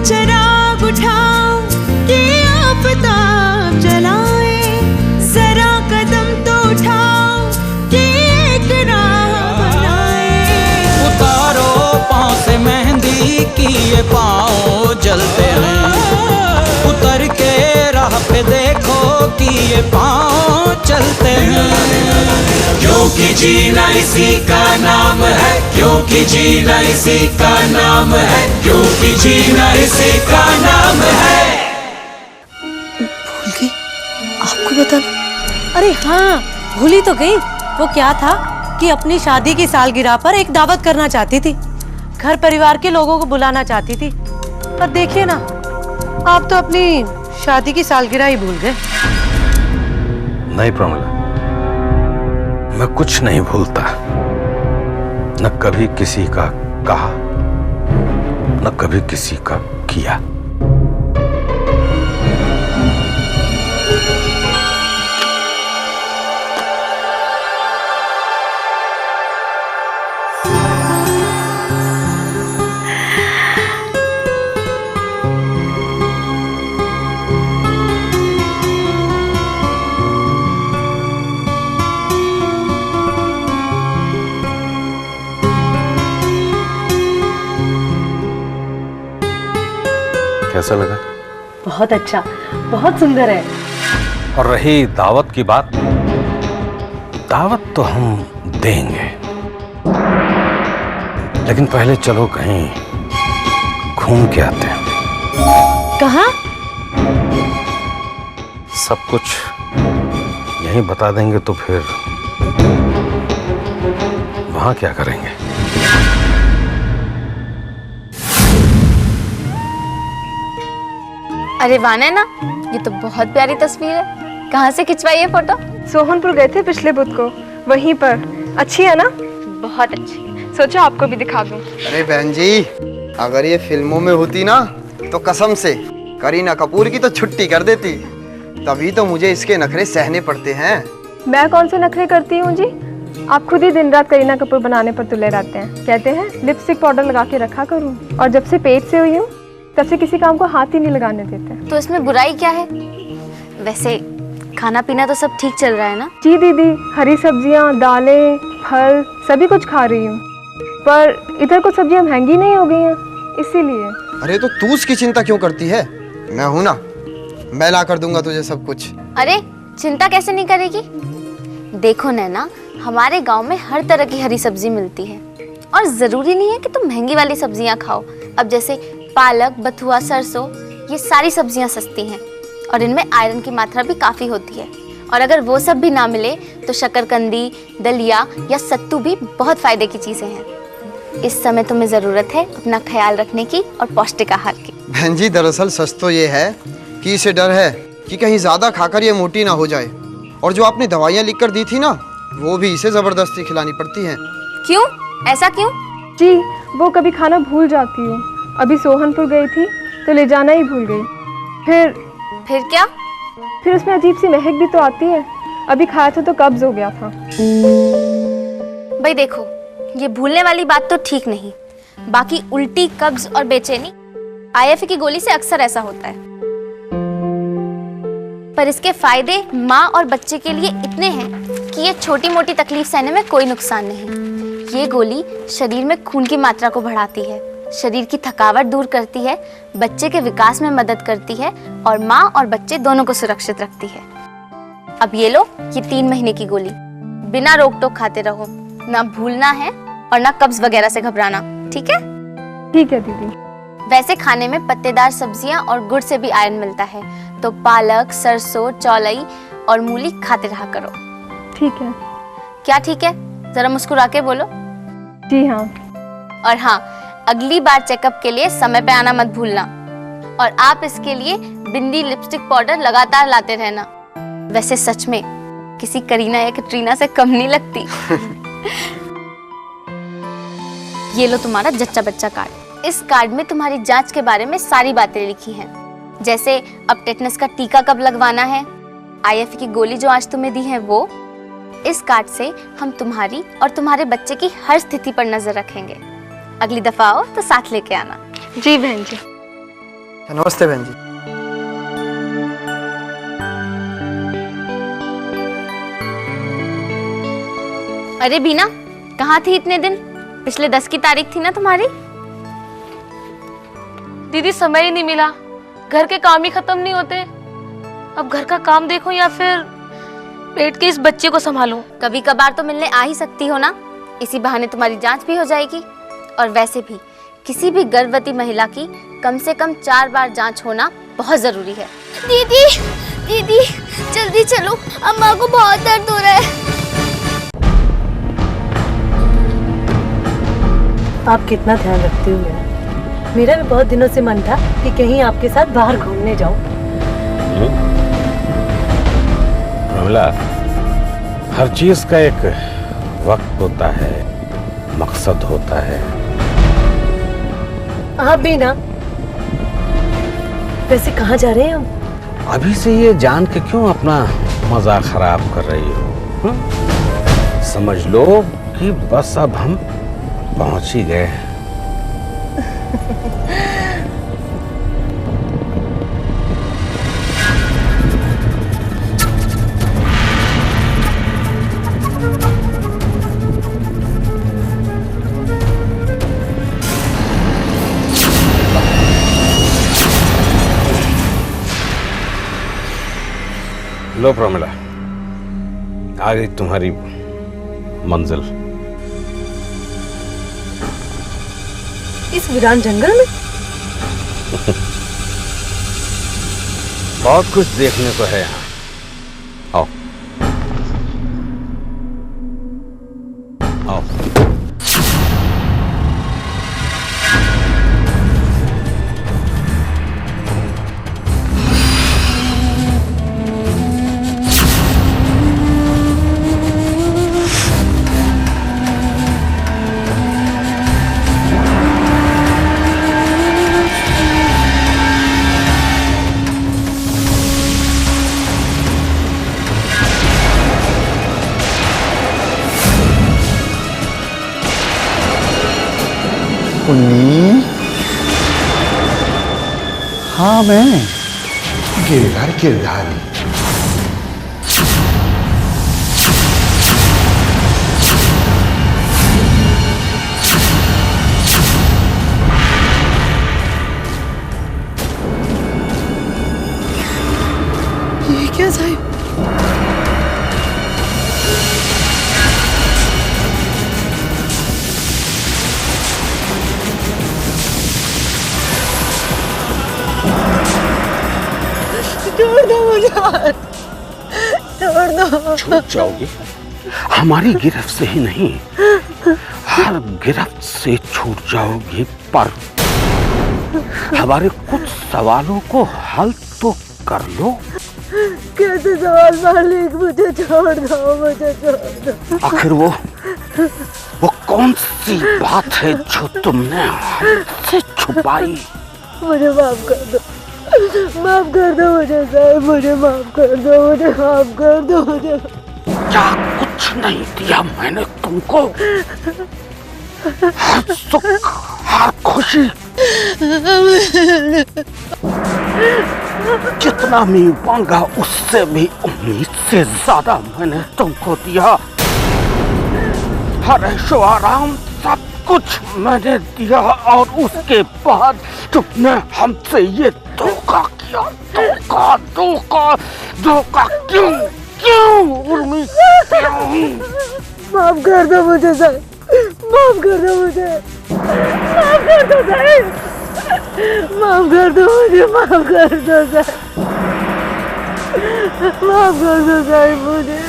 चिराग उठाओ कि आफताब जलाए, जरा कदम तो उठाओ कि एक राह बनाए। उतारो पाँव से मेहंदी कि ये पाँव जलते हैं, उतर के राह पे देखो कि ये पाँव चलते हैं। क्योंकि जीना इसी का नाम है, क्योंकि जीना इसी का नाम है, क्योंकि जीना इसी का नाम है। भूल गई आपको बताना। अरे हाँ, भूली तो गई। वो क्या था कि अपनी शादी की सालगिरह पर एक दावत करना चाहती थी, घर परिवार के लोगों को बुलाना चाहती थी। पर देखिए ना, आप तो अपनी शादी की सालगिरह ही भूल गए। नहीं प्रमिला, मैं कुछ नहीं भूलता, न कभी किसी का कहा, न कभी किसी का किया। कैसा लगा? बहुत अच्छा, बहुत सुंदर है। और रही दावत की बात, दावत तो हम देंगे, लेकिन पहले चलो कहीं घूम के आते हैं। कहाँ? सब कुछ यहीं बता देंगे तो फिर वहां क्या करेंगे? अरे वाह नैना, ये तो बहुत प्यारी तस्वीर है। कहाँ से खिंचवाई है फोटो? सोहनपुर गए थे पिछले बुध को, वहीं पर। अच्छी है ना? बहुत अच्छी। सोचा आपको भी दिखा दूं। अरे बहन जी, अगर ये फिल्मों में होती ना तो कसम से करीना कपूर की तो छुट्टी कर देती। तभी तो मुझे इसके नखरे सहने पड़ते हैं। मैं कौन से नखरे करती हूँ जी? आप खुद ही दिन रात करीना कपूर बनाने पर तुले रहते हैं। कहते हैं लिपस्टिक पाउडर लगा के रखा करूँ, और जब से पेट से हुई हूँ तब से किसी काम को हाथ ही नहीं लगाने देते। तो इसमें बुराई क्या है? वैसे खाना पीना तो सब ठीक चल रहा है ना? जी दीदी, हरी सब्जियाँ, दालें, फल सभी कुछ खा रही हूँ, पर इधर कुछ सब्जियाँ महंगी नहीं हो गई हैं, इसीलिए। अरे तो तू उसकी चिंता क्यों करती है? मैं हूं ना, मैं ला कर दूंगा तुझे सब कुछ। अरे चिंता कैसे नहीं करेगी? देखो नैना, हमारे गांव में हर तरह की हरी सब्जी मिलती है, और जरूरी नहीं है कि तुम महंगी वाली सब्जियां खाओ। अब जैसे पालक, बथुआ, सरसों, ये सारी सब्जियां सस्ती हैं और इनमें आयरन की मात्रा भी काफी होती है। और अगर वो सब भी ना मिले तो शकरकंदी, दलिया या सत्तू भी बहुत फायदे की चीजें हैं। इस समय तुम्हें जरूरत है अपना ख्याल रखने की और पौष्टिक आहार की। बहन जी, दरअसल सच तो ये है कि इसे डर है कि कहीं ज्यादा खाकर ये मोटी ना हो जाए, और जो आपने दवाइयाँ लिख कर दी थी ना, वो भी इसे जबरदस्ती खिलानी पड़ती हैं। क्यों? ऐसा क्यों? जी, वो कभी खाना भूल जाती हूँ। अभी सोहनपुर गई थी तो ले जाना ही भूल गई। फिर क्या? फिर उसमें अजीब सी महक भी तो आती है। अभी खाया था तो कब्ज हो गया था। भाई देखो, ये भूलने वाली बात तो ठीक नहीं, बाकी उल्टी, कब्ज और बेचैनी आईएफए की गोली से अक्सर ऐसा होता है। पर इसके फायदे माँ और बच्चे के लिए इतने हैं कि ये छोटी मोटी तकलीफ सहने में कोई नुकसान नहीं। ये गोली शरीर में खून की मात्रा को बढ़ाती है, शरीर की थकावट दूर करती है, बच्चे के विकास में मदद करती है और माँ और बच्चे दोनों को सुरक्षित रखती है। अब ये लो, ये 3 महीने की गोली, बिना रोक टोक खाते रहो, ना भूलना है और ना कब्ज वगैरह से घबराना, ठीक है? ठीक है दीदी। वैसे खाने में पत्तेदार सब्जियां और गुड़ से भी आयरन मिलता है, तो पालक, सरसों, चौलाई और मूली खाते रहा करो। ठीक है। क्या ठीक है? जरा मुस्कुरा के बोलो। जी हाँ। और हाँ, अगली बार चेकअप के लिए समय पे आना मत भूलना, और आप इसके लिए बिंदी, लिपस्टिक पाउडर लगातार लाते रहना। वैसे सच में किसी करीना या कैटरीना से कम नहीं लगती। ये लो तुम्हारा जच्चा बच्चा कार्ड। इस कार्ड में तुम्हारी जांच के बारे में सारी बातें लिखी हैं, जैसे अब टेटनस का टीका कब लगवाना है, आईएफए की गोली जो आज तुम्हें दी है वो। इस कार्ड से हम तुम्हारी और तुम्हारे बच्चे की हर स्थिति पर नजर रखेंगे। अगली दफा आओ तो साथ लेके आना। जी बहन जी। नमस्ते बहन जी। अरे बीना, कहाँ थी इतने दिन? पिछले 10 की तारीख थी ना तुम्हारी? दीदी समय ही नहीं मिला, घर के काम ही खत्म नहीं होते। अब घर का काम देखो या फिर पेट के इस बच्चे को संभालूं। कभी कभार तो मिलने आ ही सकती हो ना, इसी बहाने तुम्हारी जांच भी हो जाएगी। और वैसे भी किसी भी गर्भवती महिला की कम से कम 4 बार जांच होना बहुत जरूरी है। दीदी दीदी जल्दी चलो, अम्मा को बहुत दर्द हो रहा है। आप कितना ध्यान रखती हो मेरा भी बहुत दिनों से मन था कि कहीं आपके साथ बाहर घूमने जाऊं। प्रमिला, हर चीज का एक वक्त होता है, मकसद होता है। आप भी ना। वैसे कहाँ जा रहे हैं हम? अभी से ये जान के क्यों अपना मजा खराब कर रही हो? समझ लो कि बस अब हम पहुंच ही गए। लो प्रमिला, आ गई तुम्हारी मंजिल। इस वीरान जंगल में बहुत कुछ देखने को है यहाँ। आओ आओ। पुन्नी, हाँ मैं गिरधार गिरधारी। ये क्या साहिब? छोड़ दो मुझे, छोड़ दो। छूट जाओगी? हमारी गिरफ्त से ही नहीं, हर गिरफ्त से छूट जाओगी, पर हमारे कुछ सवालों को हल तो कर लो। कैसे सवाल मालिक? मुझे छोड़ दो, मुझे छोड़ दो। आखिर वो कौन सी बात है जो तुमने हमसे छुपाई? मुझे माफ कर दो, माफ कर दो मुझे साहब, मुझे माफ कर दो, मुझे माफ कर दो। मुझे क्या कुछ नहीं दिया मैंने तुमको? हर सुख, हर खुशी, जितना मैं मांगा उससे भी उम्मीद से ज्यादा मैंने तुमको दिया। हर ऐशो आराम सब कुछ मैंने दिया, और उसके बाद तुमने हमसे ये धोखा किया। धोखा धोखा धोखा क्यों क्यों उर्मी, क्यों? माफ कर दो मुझे साहब, माफ कर दो मुझे, माफ कर दो साहब, माफ कर दो मुझे, माफ कर दो साहब, माफ कर दो साहब मुझे।